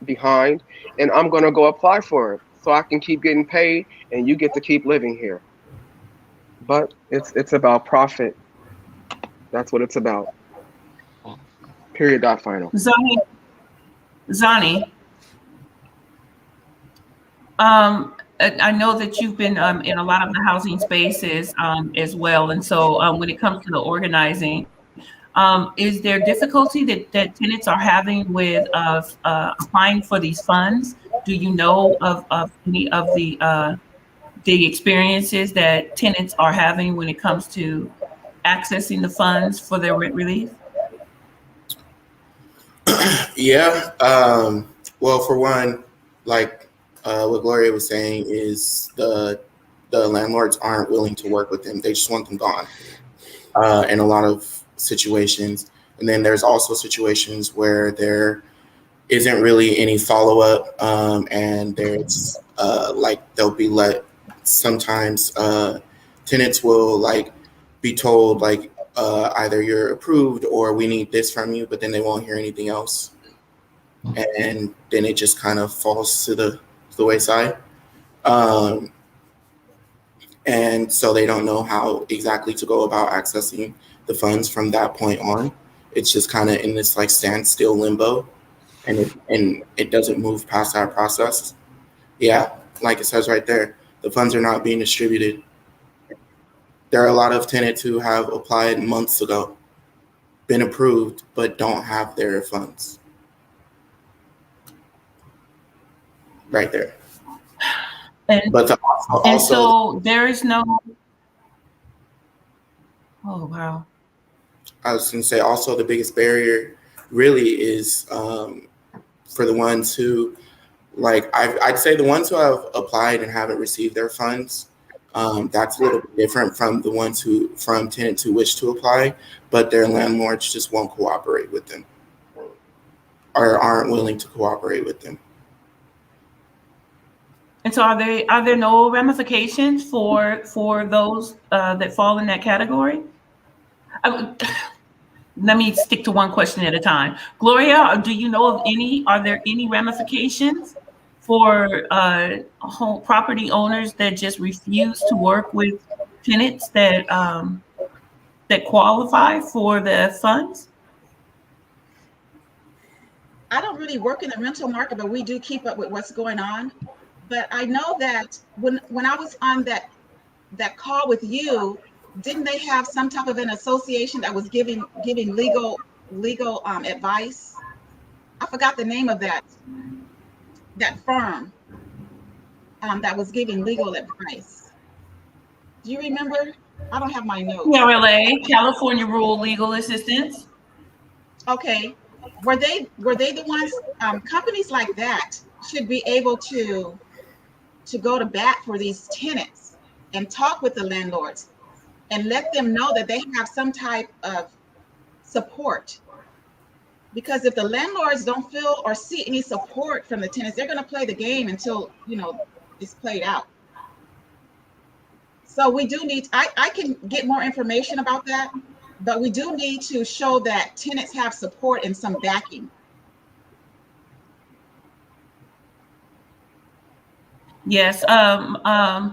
Speaker 4: behind and I'm going to go apply for it so I can keep getting paid and you get to keep living here. But it's about profit. That's what it's about. Period. Dot final.
Speaker 1: Zani, I know that you've been in a lot of the housing spaces as well. And so when it comes to the organizing, is there difficulty that tenants are having with applying for these funds? Do you know of any of the experiences that tenants are having when it comes to accessing the funds for their rent relief?
Speaker 2: Yeah. Well, for one, like what Gloria was saying is the landlords aren't willing to work with them. They just want them gone in a lot of situations. And then there's also situations where there isn't really any follow-up and there's like they'll be let sometimes tenants will like be told like either you're approved or we need this from you, but then they won't hear anything else. And then it just kind of falls to the wayside. And so they don't know how exactly to go about accessing the funds from that point on. It's just kind of in this like standstill limbo and it doesn't move past that process. Yeah, like it says right there, the funds are not being distributed. There are a lot of tenants who have applied months ago, been approved, but don't have their funds. Right there. But
Speaker 1: so there is no. Oh wow!
Speaker 2: I was going to say also the biggest barrier really is for the ones who, like I'd say the ones who have applied and haven't received their funds. That's a little bit different from the ones from tenants who wish to apply, but their landlords just won't cooperate with them or aren't willing to cooperate with them.
Speaker 1: And so are there no ramifications for those that fall in that category? Let me stick to one question at a time. Gloria, do you know of any? Are there any ramifications for home property owners that just refuse to work with tenants that that qualify for the funds?
Speaker 5: I don't really work in the rental market, but we do keep up with what's going on. But I know that when I was on that call with you, didn't they have some type of an association that was giving legal advice? I forgot the name of that firm that was giving legal advice. Do you remember? I don't have my notes.
Speaker 1: CRLA, California Rural Legal Assistance.
Speaker 5: Okay, were they the ones? Companies like that should be able to go to bat for these tenants and talk with the landlords and let them know that they have some type of support. Because if the landlords don't feel or see any support from the tenants, they're going to play the game until it's played out. So we do need, I can get more information about that, but we do need to show that tenants have support and some backing.
Speaker 1: Yes. I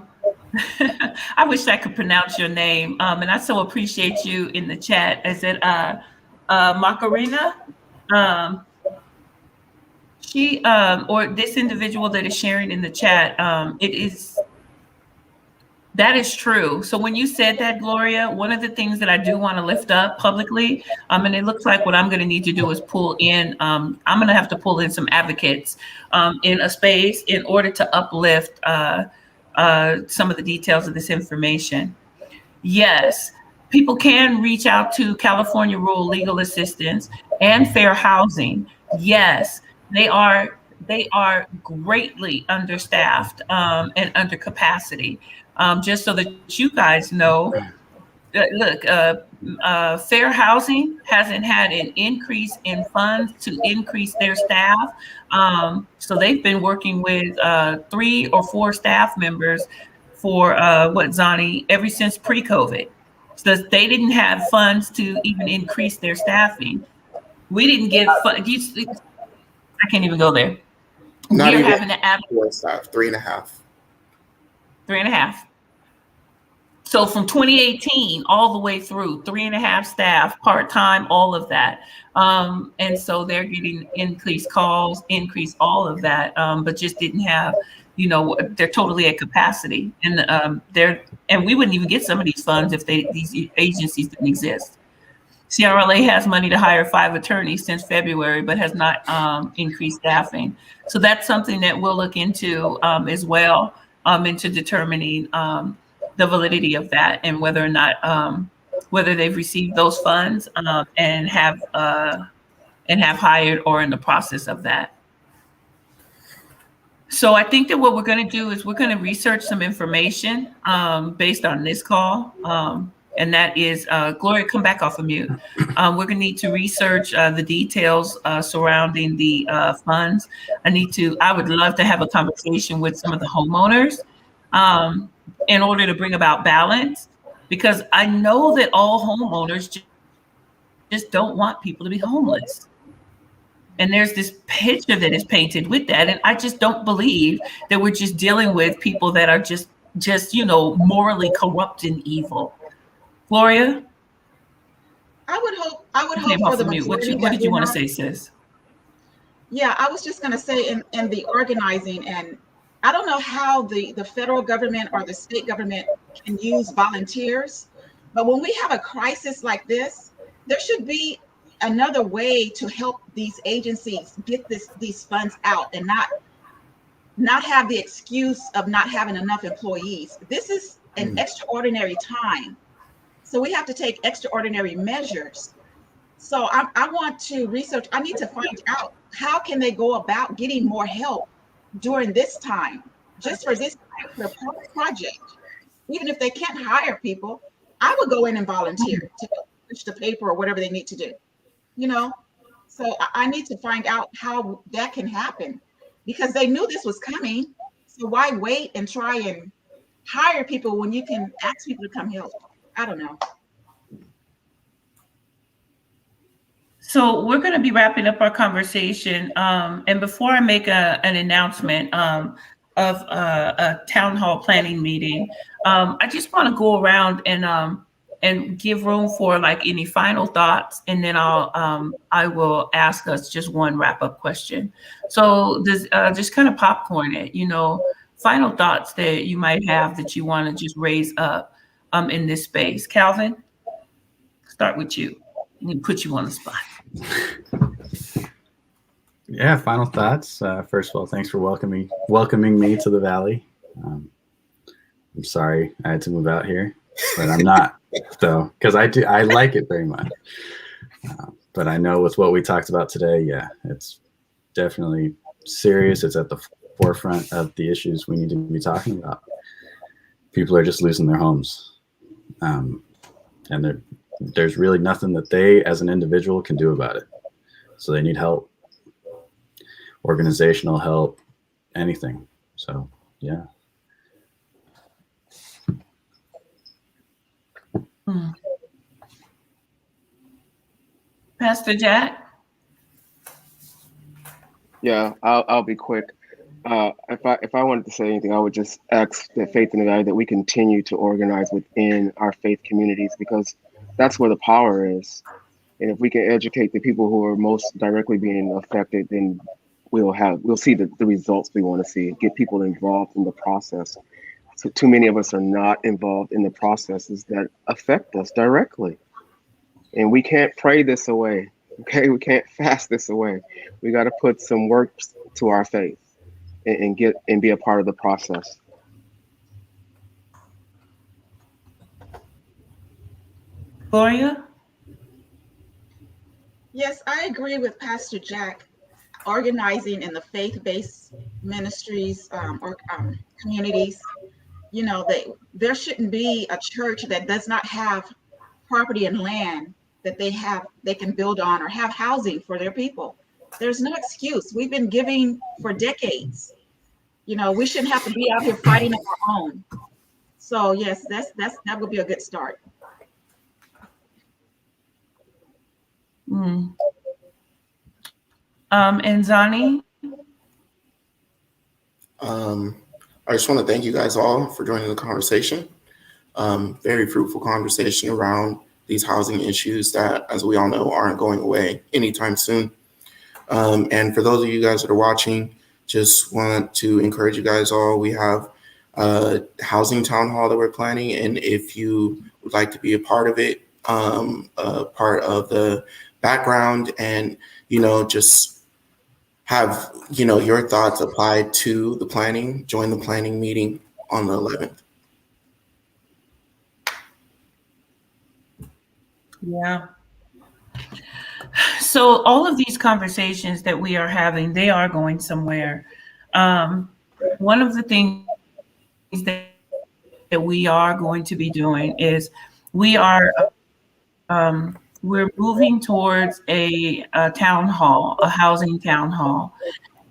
Speaker 1: wish I could pronounce your name. And I so appreciate you in the chat. Is it Macarena? She or this individual that is sharing in the chat, it is That is true. So when you said that, Gloria, one of the things that I do want to lift up publicly, and it looks like what I'm going to need to do is pull in, I'm going to have to pull in some advocates in a space in order to uplift some of the details of this information. Yes, people can reach out to California Rural Legal Assistance and Fair Housing. Yes, they are greatly understaffed and under capacity. Just so that you guys know, look, Fair Housing hasn't had an increase in funds to increase their staff. So they've been working with 3 or 4 staff members for Zani, ever since pre-COVID. So they didn't have funds to even increase their staffing. We didn't get I can't even go there.
Speaker 2: Not
Speaker 1: We're
Speaker 2: even
Speaker 1: having to add
Speaker 2: 4 staff, 3.5.
Speaker 1: 3.5. So from 2018 all the way through, 3.5 staff, part-time, all of that. And so they're getting increased calls, increased all of that, but just didn't have, they're totally at capacity. And we wouldn't even get some of these funds if these agencies didn't exist. CRLA has money to hire 5 attorneys since February, but has not increased staffing. So that's something that we'll look into as well, into determining the validity of that and whether or not whether they've received those funds and have hired or in the process of that. So I think that what we're going to do is we're going to research some information based on this call. And that is, Gloria, come back off of mute. We're going to need to research the details surrounding the funds. I would love to have a conversation with some of the homeowners in order to bring about balance, because I know that all homeowners just don't want people to be homeless. And there's this picture that is painted with that. And I just don't believe that we're just dealing with people that are just morally corrupt and evil. Gloria?
Speaker 5: I would hope for the majority.
Speaker 1: What did you want to say, sis?
Speaker 5: Yeah, I was just going to say in the organizing, and I don't know how the federal government or the state government can use volunteers, but when we have a crisis like this, there should be another way to help these agencies get these funds out and not have the excuse of not having enough employees. This is an extraordinary time. So we have to take extraordinary measures. So I want to research. I need to find out how can they go about getting more help during this time, just for this project. Even if they can't hire people, I would go in and volunteer to push the paper or whatever they need to do. So I need to find out how that can happen, because they knew this was coming. So why wait and try and hire people when you can ask people to come help? I don't know.
Speaker 1: So we're going to be wrapping up our conversation. And before I make an announcement of a town hall planning meeting, I just want to go around and give room for any final thoughts, and then I will ask us just one wrap up question. So just kind of popcorn it, final thoughts that you might have that you want to just raise up in this space. Calvin, start with you. And put you on the spot.
Speaker 3: Yeah, final thoughts. First of all, thanks for welcoming me to the Valley. I'm sorry I had to move out here, but I'm not, though, because I like it very much. But I know with what we talked about today, yeah, it's definitely serious. It's at the forefront of the issues we need to be talking about. People are just losing their homes, and there's really nothing that they as an individual can do about it. So they need help, organizational help, anything. So yeah.
Speaker 1: Pastor Jack?
Speaker 4: Yeah, I'll be quick. If I wanted to say anything, I would just ask that Faith in the Valley that we continue to organize within our faith communities, because that's where the power is. And if we can educate the people who are most directly being affected, then we'll see the results we want to see, get people involved in the process. So too many of us are not involved in the processes that affect us directly. And we can't pray this away. Okay, we can't fast this away. We got to put some work to our faith and get and be a part of the process.
Speaker 1: Gloria?
Speaker 5: Yes, I agree with Pastor Jack. Organizing in the faith-based ministries or communities, there shouldn't be a church that does not have property and land that they can build on or have housing for their people. There's no excuse. We've been giving for decades. We shouldn't have to be out here fighting on our own. So yes, that would be a good start.
Speaker 1: And Zani?
Speaker 2: I just want to thank you guys all for joining the conversation. Very fruitful conversation around these housing issues that, as we all know, aren't going away anytime soon. And for those of you guys that are watching, just want to encourage you guys all. We have a housing town hall that we're planning, and if you would like to be a part of it, part of the background, and just have your thoughts applied to the planning, join the planning meeting on the 11th.
Speaker 1: Yeah. So all of these conversations that we are having, they are going somewhere. One of the things that we are going to be doing is we're moving towards a town hall, a housing town hall.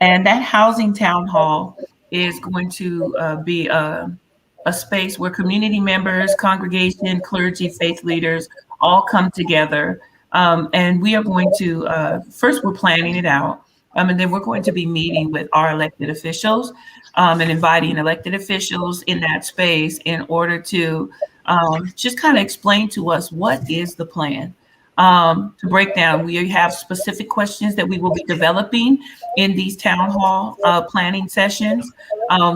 Speaker 1: And that housing town hall is going to be a space where community members, congregation, clergy, faith leaders all come together. And we are going to, first we're planning it out. And then we're going to be meeting with our elected officials and inviting elected officials in that space in order to just kind of explain to us what is the plan. To break down, we have specific questions that we will be developing in these town hall planning sessions.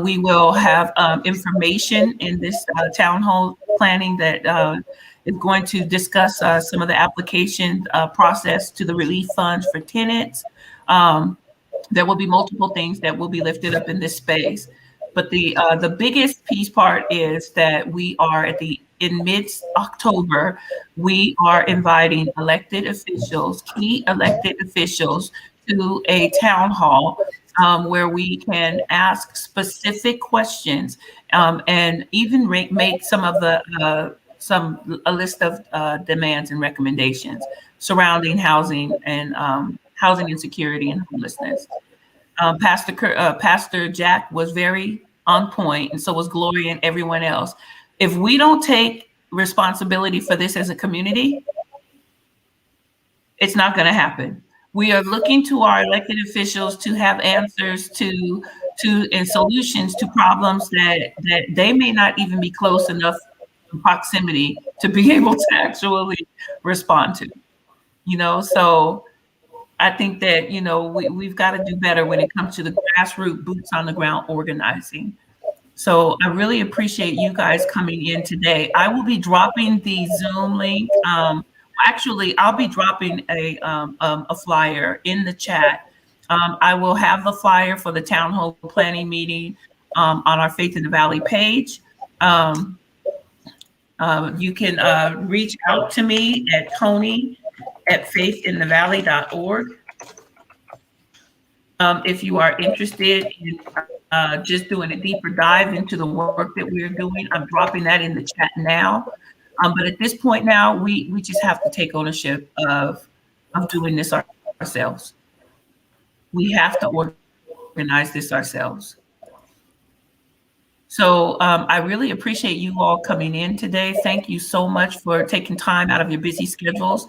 Speaker 1: We will have information in this town hall planning that is going to discuss some of the application process to the relief funds for tenants. There will be multiple things that will be lifted up in this space. But the biggest piece part is that we are in mid-October, we are inviting elected officials, key elected officials, to a town hall where we can ask specific questions and even make some of a list of demands and recommendations surrounding housing and housing insecurity and homelessness. Pastor Jack was very on point, and so was Gloria and everyone else. If we don't take responsibility for this as a community, it's not going to happen. We are looking to our elected officials to have answers to and solutions to problems that they may not even be close enough in proximity to be able to actually respond to. So I think that, we've got to do better when it comes to the grassroots, boots on the ground organizing. So I really appreciate you guys coming in today. I will be dropping the Zoom link. Actually, I'll be dropping a flyer in the chat. I will have the flyer for the town hall planning meeting on our Faith in the Valley page. You can reach out to me at tony@faithinthevalley.org. If you are interested in just doing a deeper dive into the work that we're doing, I'm dropping that in the chat now. But at this point now, we just have to take ownership of doing this ourselves. We have to organize this ourselves. So I really appreciate you all coming in today. Thank you so much for taking time out of your busy schedules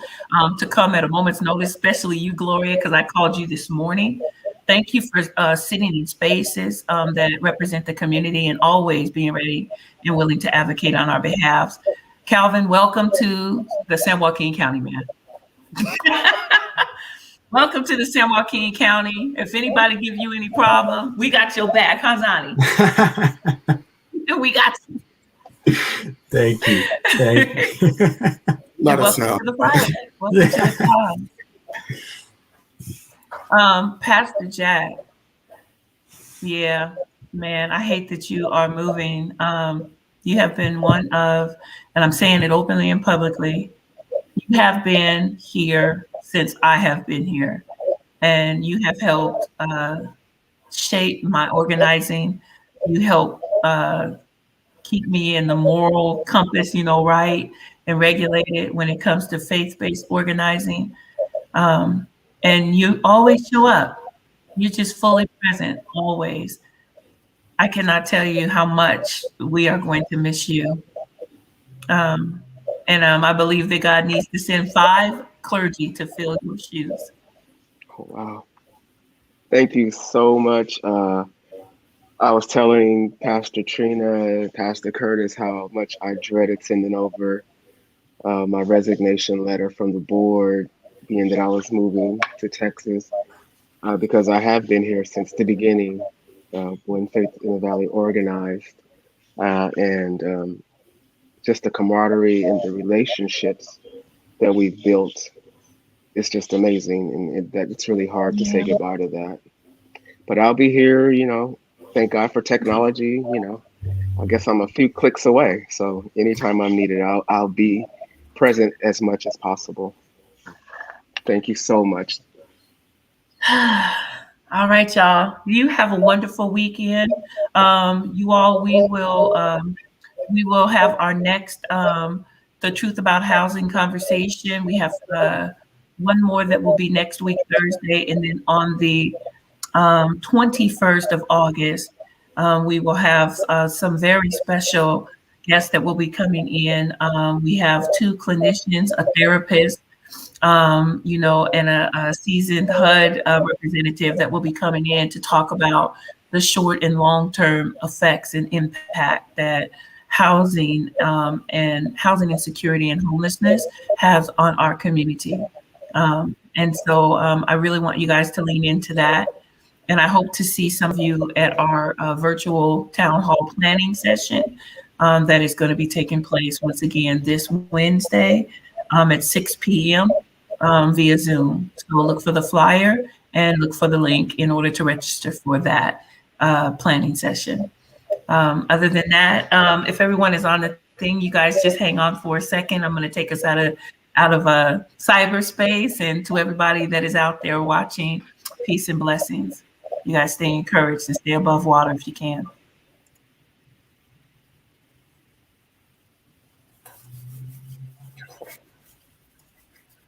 Speaker 1: to come at a moment's notice, especially you, Gloria, because I called you this morning. Thank you for sitting in spaces that represent the community and always being ready and willing to advocate on our behalf. Calvin, welcome to the San Joaquin County, man. Welcome to the San Joaquin County. If anybody give you any problem, we got your back, huh, Zani? We got you.
Speaker 3: Thank you. Thank you.
Speaker 2: Let us know.
Speaker 1: Welcome to the Friday. Welcome to the time. Pastor Jack. Yeah, man, I hate that you are moving. You have been one of, and I'm saying it openly and publicly, you have been here since I have been here, and you have helped shape my organizing. You help keep me in the moral compass, right, and regulated when it comes to faith-based organizing. And you always show up. You're just fully present, always. I cannot tell you how much we are going to miss you. And I believe that God needs to send 5 clergy to fill your shoes.
Speaker 4: Oh, wow. Thank you so much. I was telling Pastor Trina and Pastor Curtis how much I dreaded sending over my resignation letter from the board, being that I was moving to Texas, because I have been here since the beginning when Faith in the Valley organized. And just the camaraderie and the relationships that we've built is just amazing. And that it's really hard to say goodbye to that. But I'll be here, thank God for technology, I guess I'm a few clicks away. So anytime I'm needed, I'll be present as much as possible. Thank you so much.
Speaker 1: All right, y'all. You have a wonderful weekend. You all, we will have our next The Truth About Housing conversation. We have one more that will be next week, Thursday, and then on the 21st of August, we will have some very special guests that will be coming in. We have 2 clinicians, a therapist, and a seasoned HUD representative that will be coming in to talk about the short and long-term effects and impact that housing and housing insecurity and homelessness has on our community. And so I really want you guys to lean into that. And I hope to see some of you at our virtual town hall planning session that is going to be taking place once again this Wednesday at 6 p.m. Via Zoom. So look for the flyer and look for the link in order to register for that planning session. Other than that, if everyone is on the thing, you guys just hang on for a second. I'm going to take us out of cyberspace, and to everybody that is out there watching, peace and blessings. You guys stay encouraged and stay above water if you can.